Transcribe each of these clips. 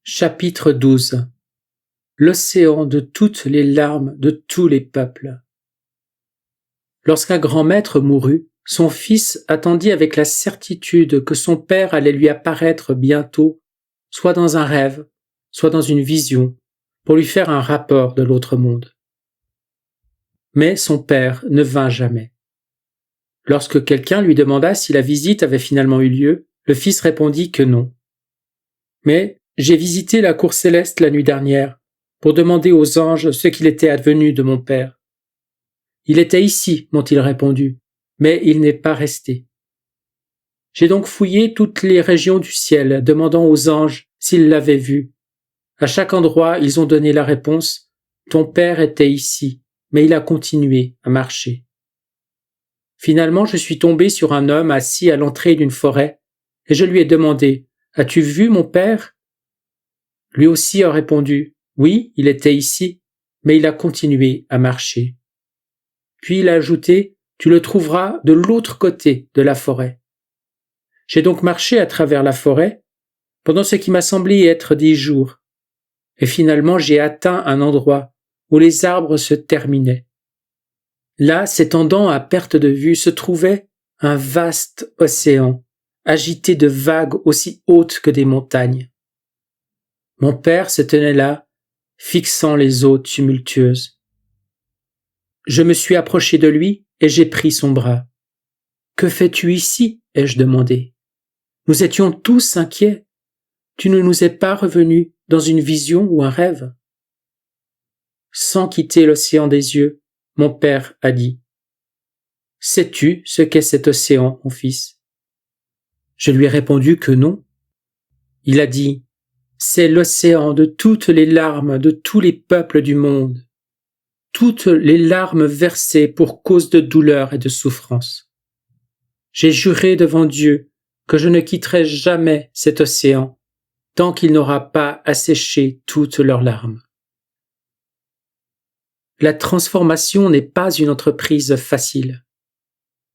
Chapitre 12. L'océan de toutes les larmes de tous les peuples. Lorsqu'un grand maître mourut, son fils attendit avec la certitude que son père allait lui apparaître bientôt, soit dans un rêve, soit dans une vision, pour lui faire un rapport de l'autre monde. Mais son père ne vint jamais. Lorsque quelqu'un lui demanda si la visite avait finalement eu lieu, le fils répondit que non. Mais j'ai visité la cour céleste la nuit dernière pour demander aux anges ce qu'il était advenu de mon père. Il était ici, m'ont-ils répondu, mais il n'est pas resté. J'ai donc fouillé toutes les régions du ciel, demandant aux anges s'ils l'avaient vu. À chaque endroit, ils ont donné la réponse « Ton père était ici, mais il a continué à marcher. » Finalement, je suis tombé sur un homme assis à l'entrée d'une forêt, et je lui ai demandé « As-tu vu mon père ?» Lui aussi a répondu « Oui, il était ici, mais il a continué à marcher. » Puis il a ajouté « Tu le trouveras de l'autre côté de la forêt. » J'ai donc marché à travers la forêt, pendant ce qui m'a semblé être 10 jours, et finalement j'ai atteint un endroit où les arbres se terminaient. Là, s'étendant à perte de vue, se trouvait un vaste océan, agité de vagues aussi hautes que des montagnes. Mon père se tenait là, fixant les eaux tumultueuses. Je me suis approché de lui et j'ai pris son bras. « Que fais-tu ici ?» ai-je demandé. « Nous étions tous inquiets. Tu ne nous es pas revenu dans une vision ou un rêve ?» Sans quitter l'océan des yeux, mon père a dit « Sais-tu ce qu'est cet océan, mon fils ?» Je lui ai répondu que non. Il a dit « C'est l'océan de toutes les larmes de tous les peuples du monde, toutes les larmes versées pour cause de douleur et de souffrance. J'ai juré devant Dieu que je ne quitterai jamais cet océan tant qu'il n'aura pas asséché toutes leurs larmes. » La transformation n'est pas une entreprise facile.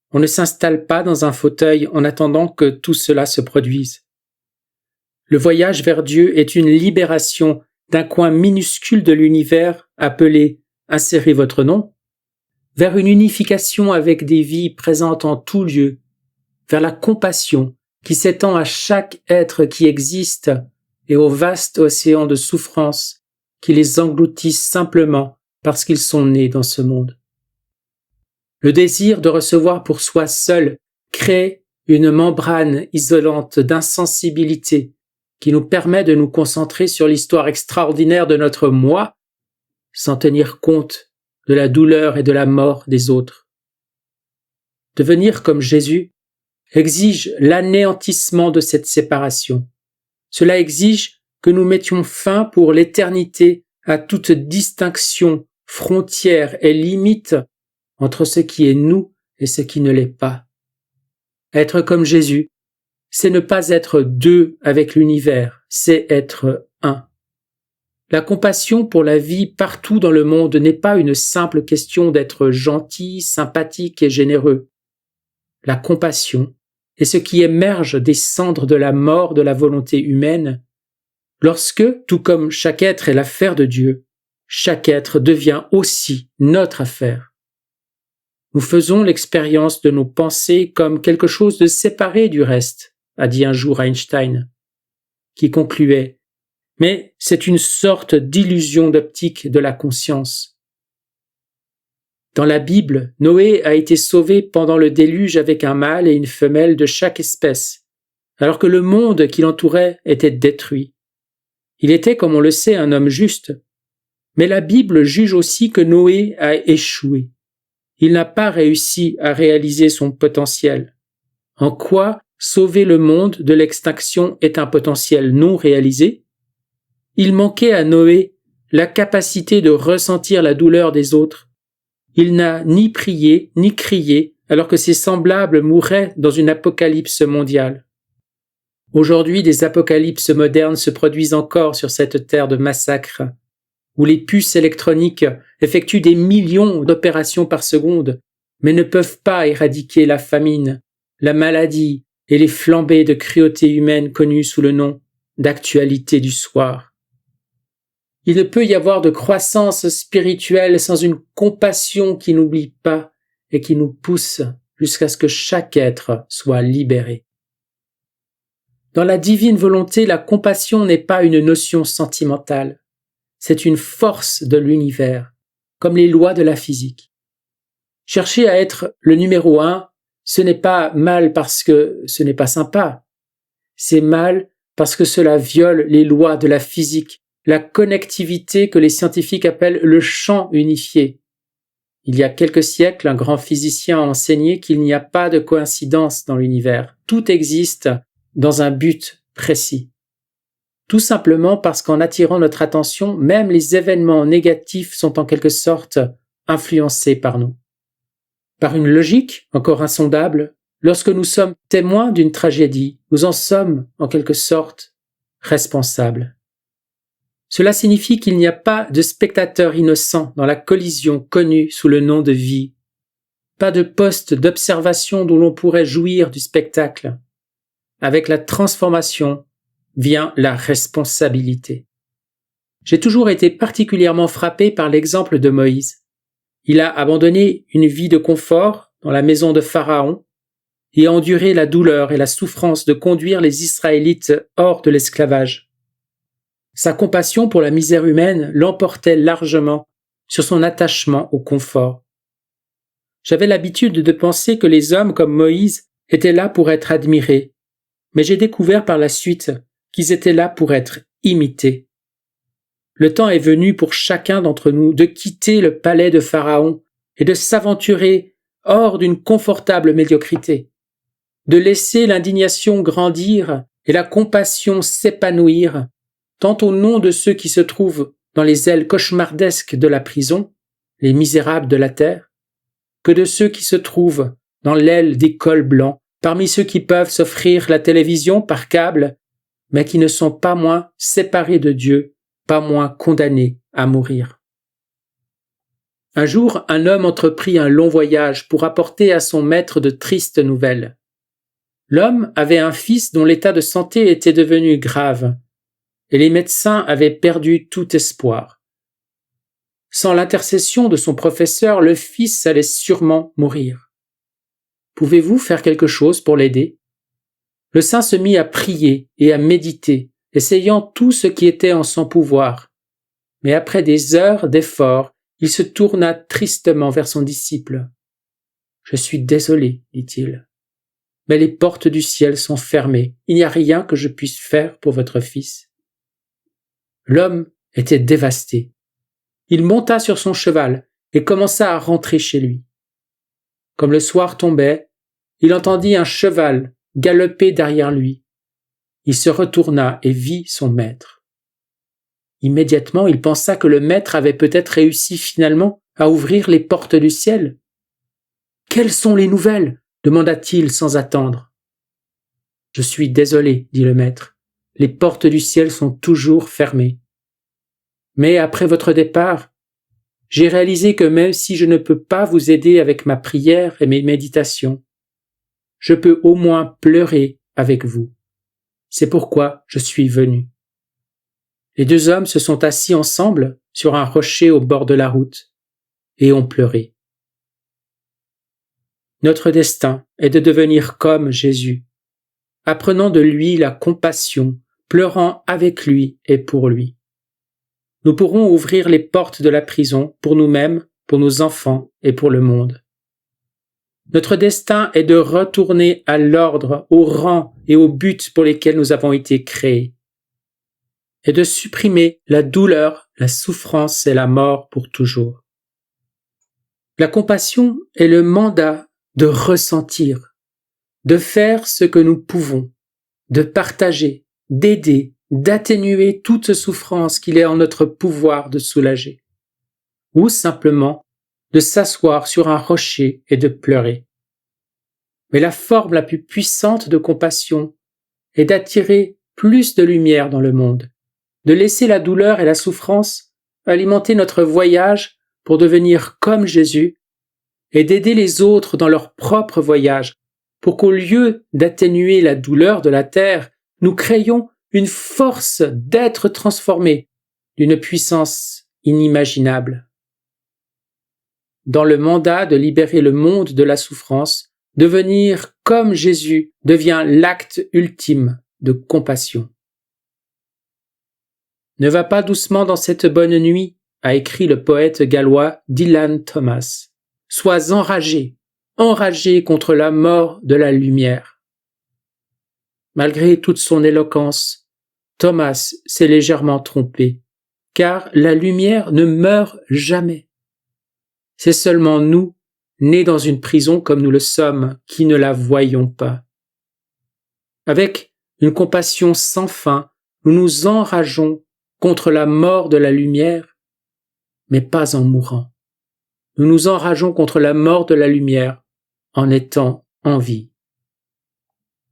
On ne s'installe pas dans un fauteuil en attendant que tout cela se produise. Le voyage vers Dieu est une libération d'un coin minuscule de l'univers appelé « Insérez votre nom » vers une unification avec des vies présentes en tout lieu, vers la compassion qui s'étend à chaque être qui existe et au vaste océan de souffrance qui les engloutit simplement parce qu'ils sont nés dans ce monde. Le désir de recevoir pour soi seul crée une membrane isolante d'insensibilité qui nous permet de nous concentrer sur l'histoire extraordinaire de notre moi sans tenir compte de la douleur et de la mort des autres. Devenir comme Jésus exige l'anéantissement de cette séparation. Cela exige que nous mettions fin pour l'éternité à toute distinction, frontière et limite entre ce qui est nous et ce qui ne l'est pas. Être comme Jésus, c'est ne pas être deux avec l'univers, c'est être un. La compassion pour la vie partout dans le monde n'est pas une simple question d'être gentil, sympathique et généreux. La compassion est ce qui émerge des cendres de la mort de la volonté humaine, lorsque, tout comme chaque être est l'affaire de Dieu, chaque être devient aussi notre affaire. Nous faisons l'expérience de nos pensées comme quelque chose de séparé du reste, a dit un jour Einstein, qui concluait « Mais c'est une sorte d'illusion d'optique de la conscience. » Dans la Bible, Noé a été sauvé pendant le déluge avec un mâle et une femelle de chaque espèce, alors que le monde qui l'entourait était détruit. Il était, comme on le sait, un homme juste, mais la Bible juge aussi que Noé a échoué. Il n'a pas réussi à réaliser son potentiel. En quoi sauver le monde de l'extinction est un potentiel non réalisé? Il manquait à Noé la capacité de ressentir la douleur des autres. Il n'a ni prié ni crié alors que ses semblables mouraient dans une apocalypse mondiale. Aujourd'hui, des apocalypses modernes se produisent encore sur cette terre de massacre, où les puces électroniques effectuent des millions d'opérations par seconde, mais ne peuvent pas éradiquer la famine, la maladie et les flambées de cruauté humaine connues sous le nom d'actualité du soir. Il ne peut y avoir de croissance spirituelle sans une compassion qui n'oublie pas et qui nous pousse jusqu'à ce que chaque être soit libéré. Dans la divine volonté, la compassion n'est pas une notion sentimentale, c'est une force de l'univers, comme les lois de la physique. Chercher à être le numéro 1, ce n'est pas mal parce que ce n'est pas sympa, c'est mal parce que cela viole les lois de la physique, la connectivité que les scientifiques appellent le champ unifié. Il y a quelques siècles, un grand physicien a enseigné qu'il n'y a pas de coïncidence dans l'univers. Tout existe dans un but précis. Tout simplement parce qu'en attirant notre attention, même les événements négatifs sont en quelque sorte influencés par nous. Par une logique encore insondable, lorsque nous sommes témoins d'une tragédie, nous en sommes en quelque sorte responsables. Cela signifie qu'il n'y a pas de spectateur innocent dans la collision connue sous le nom de vie, pas de poste d'observation dont l'on pourrait jouir du spectacle. Avec la transformation vient la responsabilité. J'ai toujours été particulièrement frappé par l'exemple de Moïse. Il a abandonné une vie de confort dans la maison de Pharaon et a enduré la douleur et la souffrance de conduire les Israélites hors de l'esclavage. Sa compassion pour la misère humaine l'emportait largement sur son attachement au confort. J'avais l'habitude de penser que les hommes comme Moïse étaient là pour être admirés, mais j'ai découvert par la suite qu'ils étaient là pour être imités. Le temps est venu pour chacun d'entre nous de quitter le palais de Pharaon et de s'aventurer hors d'une confortable médiocrité, de laisser l'indignation grandir et la compassion s'épanouir, tant au nom de ceux qui se trouvent dans les ailes cauchemardesques de la prison, les misérables de la terre, que de ceux qui se trouvent dans l'aile des cols blancs, parmi ceux qui peuvent s'offrir la télévision par câble, mais qui ne sont pas moins séparés de Dieu, pas moins condamnés à mourir. Un jour, un homme entreprit un long voyage pour apporter à son maître de tristes nouvelles. L'homme avait un fils dont l'état de santé était devenu grave, et les médecins avaient perdu tout espoir. Sans l'intercession de son professeur, le fils allait sûrement mourir. Pouvez-vous faire quelque chose pour l'aider ? Le saint se mit à prier et à méditer, essayant tout ce qui était en son pouvoir. Mais après des heures d'efforts, il se tourna tristement vers son disciple. « Je suis désolé, dit-il, mais les portes du ciel sont fermées. Il n'y a rien que je puisse faire pour votre fils. » L'homme était dévasté. Il monta sur son cheval et commença à rentrer chez lui. Comme le soir tombait, il entendit un cheval galoper derrière lui. Il se retourna et vit son maître. Immédiatement, il pensa que le maître avait peut-être réussi finalement à ouvrir les portes du ciel. « Quelles sont les nouvelles ?» demanda-t-il sans attendre. « Je suis désolé, dit le maître. Les portes du ciel sont toujours fermées. Mais après votre départ, j'ai réalisé que même si je ne peux pas vous aider avec ma prière et mes méditations, je peux au moins pleurer avec vous. C'est pourquoi je suis venu. » Les deux hommes se sont assis ensemble sur un rocher au bord de la route et ont pleuré. Notre destin est de devenir comme Jésus, apprenant de lui la compassion, pleurant avec lui et pour lui. Nous pourrons ouvrir les portes de la prison pour nous-mêmes, pour nos enfants et pour le monde. Notre destin est de retourner à l'ordre, au rang et au but pour lesquels nous avons été créés, et de supprimer la douleur, la souffrance et la mort pour toujours. La compassion est le mandat de ressentir, de faire ce que nous pouvons, de partager, d'aider, d'atténuer toute souffrance qu'il est en notre pouvoir de soulager, ou simplement de s'asseoir sur un rocher et de pleurer. Mais la forme la plus puissante de compassion est d'attirer plus de lumière dans le monde, de laisser la douleur et la souffrance alimenter notre voyage pour devenir comme Jésus et d'aider les autres dans leur propre voyage pour qu'au lieu d'atténuer la douleur de la terre, nous créions une force d'être transformé d'une puissance inimaginable. Dans le mandat de libérer le monde de la souffrance, devenir comme Jésus devient l'acte ultime de compassion. Ne va pas doucement dans cette bonne nuit, a écrit le poète gallois Dylan Thomas. Sois enragé, enragé contre la mort de la lumière. Malgré toute son éloquence, Thomas s'est légèrement trompé, car la lumière ne meurt jamais. C'est seulement nous, nés dans une prison comme nous le sommes, qui ne la voyons pas. Avec une compassion sans fin, nous nous enrageons contre la mort de la lumière, mais pas en mourant. Nous nous enrageons contre la mort de la lumière en étant en vie.